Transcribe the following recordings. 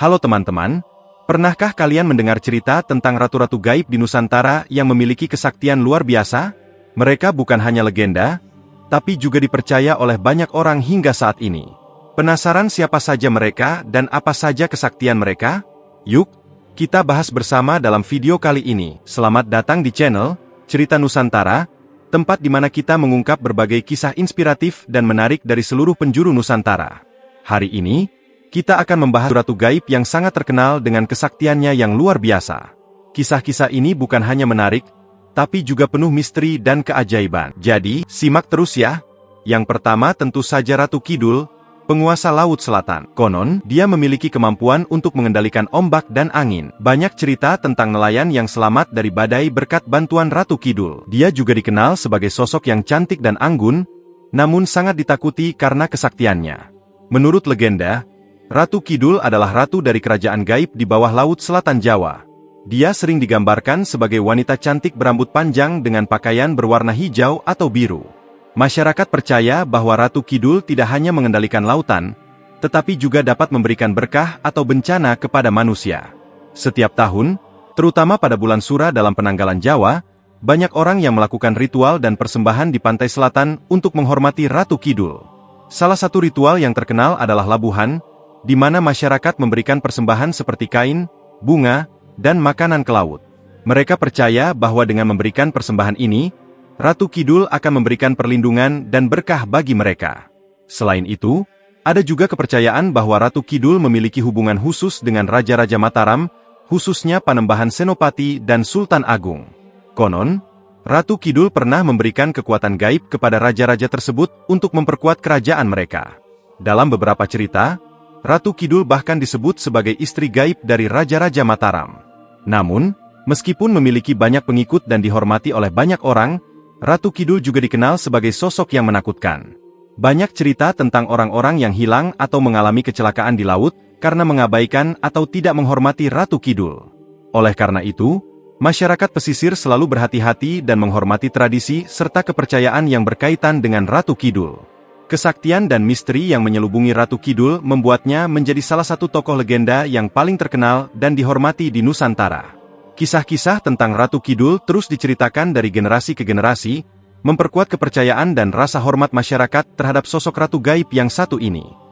Halo teman-teman, pernahkah kalian mendengar cerita tentang ratu-ratu gaib di Nusantara yang memiliki kesaktian luar biasa? Mereka bukan hanya legenda, tapi juga dipercaya oleh banyak orang hingga saat ini. Penasaran siapa saja mereka dan apa saja kesaktian mereka? Yuk, kita bahas bersama dalam video kali ini. Selamat datang di channel Cerita Nusantara, tempat di mana kita mengungkap berbagai kisah inspiratif dan menarik dari seluruh penjuru Nusantara. Hari ini, kita akan membahas ratu gaib yang sangat terkenal dengan kesaktiannya yang luar biasa. Kisah-kisah ini bukan hanya menarik, tapi juga penuh misteri dan keajaiban. Jadi, simak terus ya. Yang pertama tentu saja Ratu Kidul, penguasa Laut Selatan. Konon, dia memiliki kemampuan untuk mengendalikan ombak dan angin. Banyak cerita tentang nelayan yang selamat dari badai berkat bantuan Ratu Kidul. Dia juga dikenal sebagai sosok yang cantik dan anggun, namun sangat ditakuti karena kesaktiannya. Menurut legenda, Ratu Kidul adalah ratu dari kerajaan gaib di bawah Laut Selatan Jawa. Dia sering digambarkan sebagai wanita cantik berambut panjang dengan pakaian berwarna hijau atau biru. Masyarakat percaya bahwa Ratu Kidul tidak hanya mengendalikan lautan, tetapi juga dapat memberikan berkah atau bencana kepada manusia. Setiap tahun, terutama pada bulan Sura dalam penanggalan Jawa, banyak orang yang melakukan ritual dan persembahan di pantai selatan untuk menghormati Ratu Kidul. Salah satu ritual yang terkenal adalah labuhan, di mana masyarakat memberikan persembahan seperti kain, bunga, dan makanan ke laut. Mereka percaya bahwa dengan memberikan persembahan ini, Ratu Kidul akan memberikan perlindungan dan berkah bagi mereka. Selain itu, ada juga kepercayaan bahwa Ratu Kidul memiliki hubungan khusus dengan Raja-Raja Mataram, khususnya Panembahan Senopati dan Sultan Agung. Konon, Ratu Kidul pernah memberikan kekuatan gaib kepada raja-raja tersebut untuk memperkuat kerajaan mereka. Dalam beberapa cerita, Ratu Kidul bahkan disebut sebagai istri gaib dari Raja-Raja Mataram. Namun, meskipun memiliki banyak pengikut dan dihormati oleh banyak orang, Ratu Kidul juga dikenal sebagai sosok yang menakutkan. Banyak cerita tentang orang-orang yang hilang atau mengalami kecelakaan di laut karena mengabaikan atau tidak menghormati Ratu Kidul. Oleh karena itu, masyarakat pesisir selalu berhati-hati dan menghormati tradisi serta kepercayaan yang berkaitan dengan Ratu Kidul. Kesaktian dan misteri yang menyelubungi Ratu Kidul membuatnya menjadi salah satu tokoh legenda yang paling terkenal dan dihormati di Nusantara. Kisah-kisah tentang Ratu Kidul terus diceritakan dari generasi ke generasi, memperkuat kepercayaan dan rasa hormat masyarakat terhadap sosok ratu gaib yang satu ini.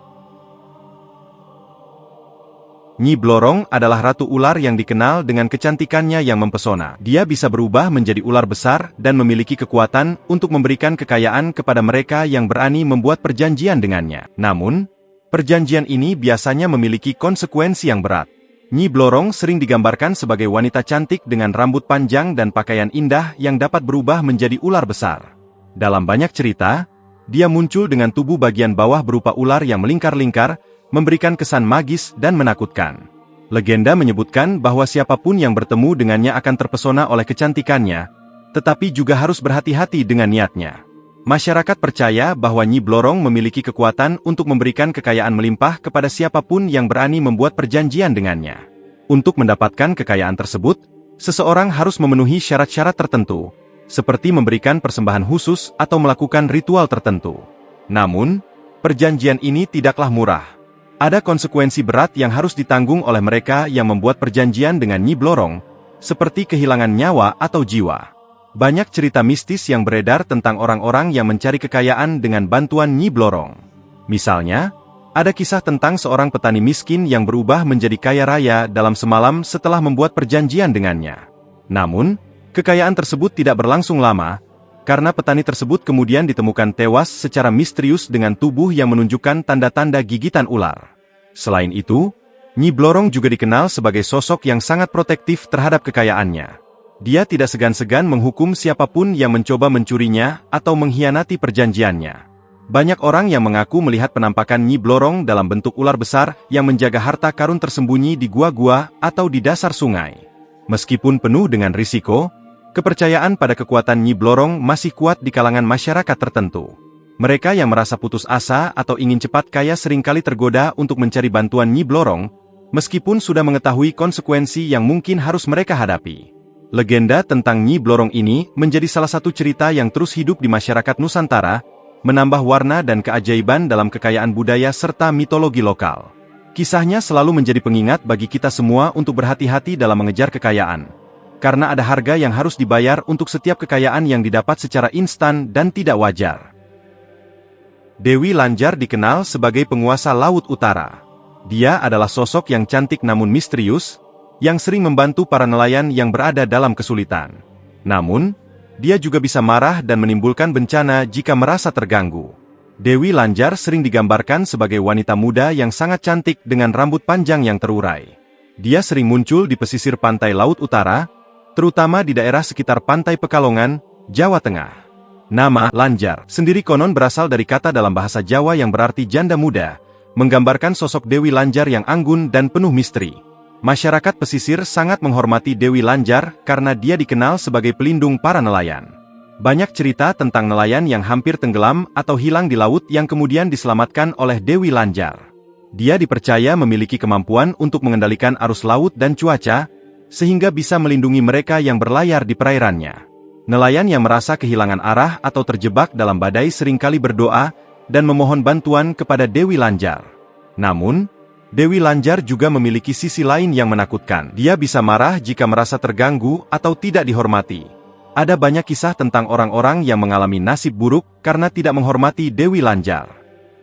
Nyi Blorong adalah ratu ular yang dikenal dengan kecantikannya yang mempesona. Dia bisa berubah menjadi ular besar dan memiliki kekuatan untuk memberikan kekayaan kepada mereka yang berani membuat perjanjian dengannya. Namun, perjanjian ini biasanya memiliki konsekuensi yang berat. Nyi Blorong sering digambarkan sebagai wanita cantik dengan rambut panjang dan pakaian indah yang dapat berubah menjadi ular besar. Dalam banyak cerita, dia muncul dengan tubuh bagian bawah berupa ular yang melingkar-lingkar, memberikan kesan magis dan menakutkan. Legenda menyebutkan bahwa siapapun yang bertemu dengannya akan terpesona oleh kecantikannya, tetapi juga harus berhati-hati dengan niatnya. Masyarakat percaya bahwa Nyi Blorong memiliki kekuatan untuk memberikan kekayaan melimpah kepada siapapun yang berani membuat perjanjian dengannya. Untuk mendapatkan kekayaan tersebut, seseorang harus memenuhi syarat-syarat tertentu, seperti memberikan persembahan khusus atau melakukan ritual tertentu. Namun, perjanjian ini tidaklah murah. Ada konsekuensi berat yang harus ditanggung oleh mereka yang membuat perjanjian dengan Nyi Blorong, seperti kehilangan nyawa atau jiwa. Banyak cerita mistis yang beredar tentang orang-orang yang mencari kekayaan dengan bantuan Nyi Blorong. Misalnya, ada kisah tentang seorang petani miskin yang berubah menjadi kaya raya dalam semalam setelah membuat perjanjian dengannya. Namun, kekayaan tersebut tidak berlangsung lama, karena petani tersebut kemudian ditemukan tewas secara misterius dengan tubuh yang menunjukkan tanda-tanda gigitan ular. Selain itu, Nyi Blorong juga dikenal sebagai sosok yang sangat protektif terhadap kekayaannya. Dia tidak segan-segan menghukum siapapun yang mencoba mencurinya atau mengkhianati perjanjiannya. Banyak orang yang mengaku melihat penampakan Nyi Blorong dalam bentuk ular besar yang menjaga harta karun tersembunyi di gua-gua atau di dasar sungai. Meskipun penuh dengan risiko, kepercayaan pada kekuatan Nyi Blorong masih kuat di kalangan masyarakat tertentu. Mereka yang merasa putus asa atau ingin cepat kaya seringkali tergoda untuk mencari bantuan Nyi Blorong, meskipun sudah mengetahui konsekuensi yang mungkin harus mereka hadapi. Legenda tentang Nyi Blorong ini menjadi salah satu cerita yang terus hidup di masyarakat Nusantara, menambah warna dan keajaiban dalam kekayaan budaya serta mitologi lokal. Kisahnya selalu menjadi pengingat bagi kita semua untuk berhati-hati dalam mengejar kekayaan. Karena ada harga yang harus dibayar untuk setiap kekayaan yang didapat secara instan dan tidak wajar. Dewi Lanjar dikenal sebagai penguasa Laut Utara. Dia adalah sosok yang cantik namun misterius, yang sering membantu para nelayan yang berada dalam kesulitan. Namun, dia juga bisa marah dan menimbulkan bencana jika merasa terganggu. Dewi Lanjar sering digambarkan sebagai wanita muda yang sangat cantik dengan rambut panjang yang terurai. Dia sering muncul di pesisir pantai Laut Utara, terutama di daerah sekitar Pantai Pekalongan, Jawa Tengah. Nama Lanjar sendiri konon berasal dari kata dalam bahasa Jawa yang berarti janda muda, menggambarkan sosok Dewi Lanjar yang anggun dan penuh misteri. Masyarakat pesisir sangat menghormati Dewi Lanjar karena dia dikenal sebagai pelindung para nelayan. Banyak cerita tentang nelayan yang hampir tenggelam atau hilang di laut yang kemudian diselamatkan oleh Dewi Lanjar. Dia dipercaya memiliki kemampuan untuk mengendalikan arus laut dan cuaca, sehingga bisa melindungi mereka yang berlayar di perairannya. Nelayan yang merasa kehilangan arah atau terjebak dalam badai seringkali berdoa dan memohon bantuan kepada Dewi Lanjar. Namun, Dewi Lanjar juga memiliki sisi lain yang menakutkan. Dia bisa marah jika merasa terganggu atau tidak dihormati. Ada banyak kisah tentang orang-orang yang mengalami nasib buruk karena tidak menghormati Dewi Lanjar.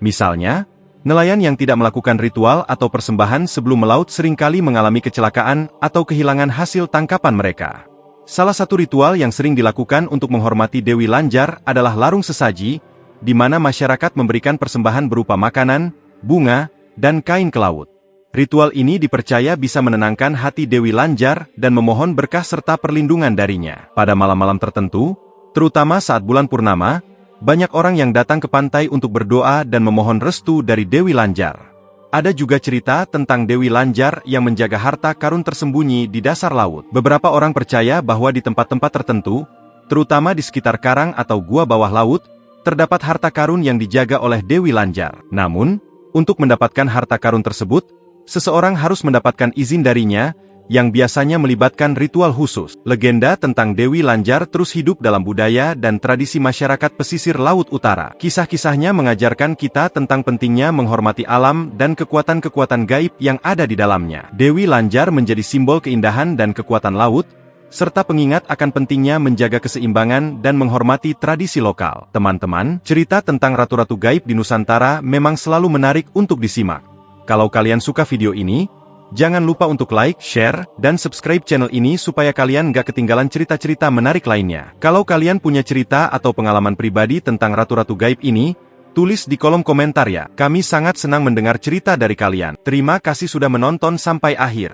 Misalnya, nelayan yang tidak melakukan ritual atau persembahan sebelum melaut seringkali mengalami kecelakaan atau kehilangan hasil tangkapan mereka. Salah satu ritual yang sering dilakukan untuk menghormati Dewi Lanjar adalah larung sesaji, di mana masyarakat memberikan persembahan berupa makanan, bunga, dan kain ke laut. Ritual ini dipercaya bisa menenangkan hati Dewi Lanjar dan memohon berkah serta perlindungan darinya. Pada malam-malam tertentu, terutama saat bulan purnama, banyak orang yang datang ke pantai untuk berdoa dan memohon restu dari Dewi Lanjar. Ada juga cerita tentang Dewi Lanjar yang menjaga harta karun tersembunyi di dasar laut. Beberapa orang percaya bahwa di tempat-tempat tertentu, terutama di sekitar karang atau gua bawah laut, terdapat harta karun yang dijaga oleh Dewi Lanjar. Namun, untuk mendapatkan harta karun tersebut, seseorang harus mendapatkan izin darinya, yang biasanya melibatkan ritual khusus. Legenda tentang Dewi Lanjar terus hidup dalam budaya dan tradisi masyarakat pesisir Laut Utara. Kisah-kisahnya mengajarkan kita tentang pentingnya menghormati alam dan kekuatan-kekuatan gaib yang ada di dalamnya. Dewi Lanjar menjadi simbol keindahan dan kekuatan laut, serta pengingat akan pentingnya menjaga keseimbangan dan menghormati tradisi lokal. Teman-teman, cerita tentang ratu-ratu gaib di Nusantara memang selalu menarik untuk disimak. Kalau kalian suka video ini, jangan lupa untuk like, share, dan subscribe channel ini supaya kalian gak ketinggalan cerita-cerita menarik lainnya. Kalau kalian punya cerita atau pengalaman pribadi tentang ratu-ratu gaib ini, tulis di kolom komentar ya. Kami sangat senang mendengar cerita dari kalian. Terima kasih sudah menonton sampai akhir.